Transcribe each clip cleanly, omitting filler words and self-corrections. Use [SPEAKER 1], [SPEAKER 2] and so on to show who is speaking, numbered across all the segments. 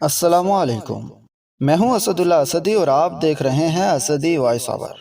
[SPEAKER 1] السلام علیکم، میں ہوں اسد اللہ اسدی اور آپ دیکھ رہے ہیں اسدی وائس آور۔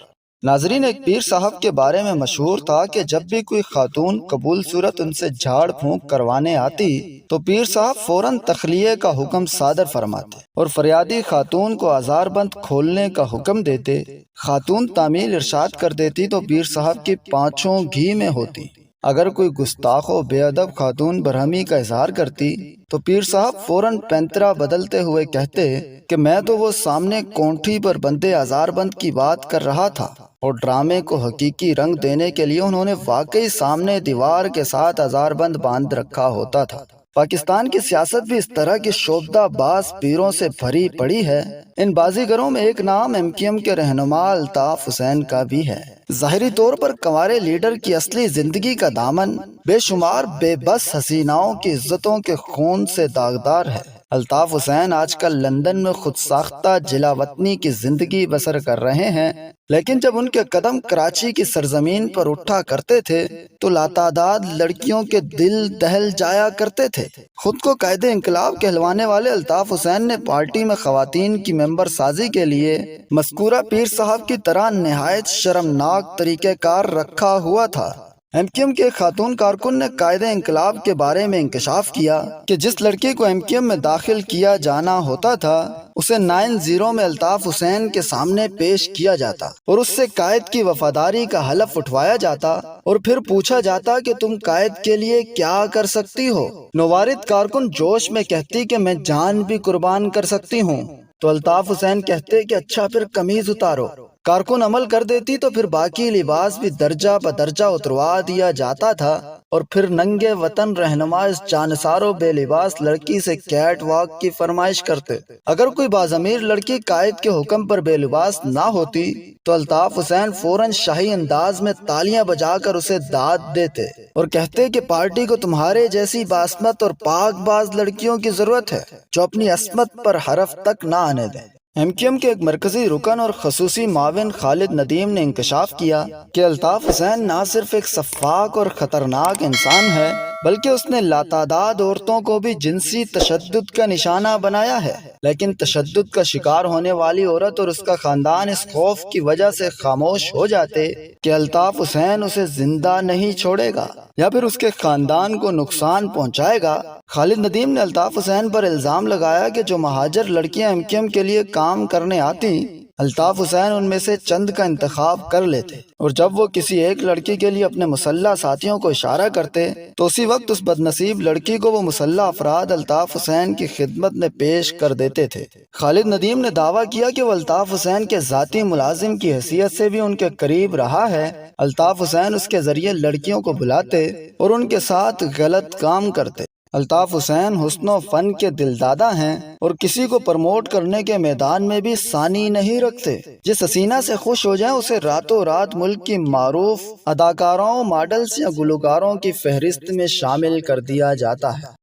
[SPEAKER 1] ناظرین، ایک پیر صاحب کے بارے میں مشہور تھا کہ جب بھی کوئی خاتون قبول صورت ان سے جھاڑ پھونک کروانے آتی تو پیر صاحب فوراً تخلیے کا حکم صادر فرماتے اور فریادی خاتون کو آزار بند کھولنے کا حکم دیتے۔ خاتون تعمیل ارشاد کر دیتی تو پیر صاحب کی پانچوں گھی میں ہوتی۔ اگر کوئی گستاخ و بے ادب خاتون برہمی کا اظہار کرتی تو پیر صاحب فوراً پینترا بدلتے ہوئے کہتے کہ میں تو وہ سامنے کونٹھی پر بندے آزار بند کی بات کر رہا تھا، اور ڈرامے کو حقیقی رنگ دینے کے لیے انہوں نے واقعی سامنے دیوار کے ساتھ آزار بند باندھ رکھا ہوتا تھا۔ پاکستان کی سیاست بھی اس طرح کی شعبدہ باز پیروں سے بھری پڑی ہے۔ ان بازیگروں میں ایک نام MQM کے رہنما الطاف حسین کا بھی ہے۔ ظاہری طور پر کنوارے لیڈر کی اصلی زندگی کا دامن بے شمار بے بس حسیناؤں کی عزتوں کے خون سے داغدار ہے۔ الطاف حسین آج کل لندن میں خود ساختہ جلا وطنی کی زندگی بسر کر رہے ہیں، لیکن جب ان کے قدم کراچی کی سرزمین پر اٹھا کرتے تھے تو لاتعداد لڑکیوں کے دل دہل جایا کرتے تھے۔ خود کو قائد انقلاب کہلوانے والے الطاف حسین نے پارٹی میں خواتین کی ممبر سازی کے لیے مذکورہ پیر صاحب کی طرح نہایت شرمناک طریقہ کار رکھا ہوا تھا۔ MQM کے خاتون کارکن نے قائد انقلاب کے بارے میں انکشاف کیا کہ جس لڑکی کو MQM میں داخل کیا جانا ہوتا تھا اسے 9-0 میں الطاف حسین کے سامنے پیش کیا جاتا اور اس سے قائد کی وفاداری کا حلف اٹھوایا جاتا اور پھر پوچھا جاتا کہ تم قائد کے لیے کیا کر سکتی ہو۔ نوارد کارکن جوش میں کہتی کہ میں جان بھی قربان کر سکتی ہوں، تو الطاف حسین کہتے کہ اچھا پھر قمیض اتارو۔ کارکن عمل کر دیتی تو پھر باقی لباس بھی درجہ بدرجہ اتروا دیا جاتا تھا اور پھر ننگے وطن رہنما اس جانثار و بے لباس لڑکی سے کیٹ واک کی فرمائش کرتے۔ اگر کوئی باضمیر لڑکی قائد کے حکم پر بے لباس نہ ہوتی تو الطاف حسین فوراً شاہی انداز میں تالیاں بجا کر اسے داد دیتے اور کہتے کہ پارٹی کو تمہارے جیسی باسمت اور پاک باز لڑکیوں کی ضرورت ہے جو اپنی عصمت پر حرف تک نہ آنے دیں۔ MQM کے ایک مرکزی رکن اور خصوصی معاون خالد ندیم نے انکشاف کیا کہ الطاف حسین نہ صرف ایک سفاک اور خطرناک انسان ہے بلکہ اس نے لاتعداد عورتوں کو بھی جنسی تشدد کا نشانہ بنایا ہے، لیکن تشدد کا شکار ہونے والی عورت اور اس کا خاندان اس خوف کی وجہ سے خاموش ہو جاتے کہ الطاف حسین اسے زندہ نہیں چھوڑے گا یا پھر اس کے خاندان کو نقصان پہنچائے گا۔ خالد ندیم نے الطاف حسین پر الزام لگایا کہ جو مہاجر لڑکیاں MQM کے لیے کام کرنے آتی الطاف حسین ان میں سے چند کا انتخاب کر لیتے اور جب وہ کسی ایک لڑکی کے لیے اپنے مسلح ساتھیوں کو اشارہ کرتے تو اسی وقت اس بدنصیب لڑکی کو وہ مسلح افراد الطاف حسین کی خدمت میں پیش کر دیتے تھے۔ خالد ندیم نے دعویٰ کیا کہ وہ الطاف حسین کے ذاتی ملازم کی حیثیت سے بھی ان کے قریب رہا ہے۔ الطاف حسین اس کے ذریعے لڑکیوں کو بلاتے اور ان کے ساتھ غلط کام کرتے۔ الطاف حسین حسن و فن کے دلدادہ ہیں اور کسی کو پروموٹ کرنے کے میدان میں بھی ثانی نہیں رکھتے۔ جس حسینہ سے خوش ہو جائیں اسے راتوں رات ملک کی معروف اداکاروں، ماڈلز یا گلوکاروں کی فہرست میں شامل کر دیا جاتا ہے۔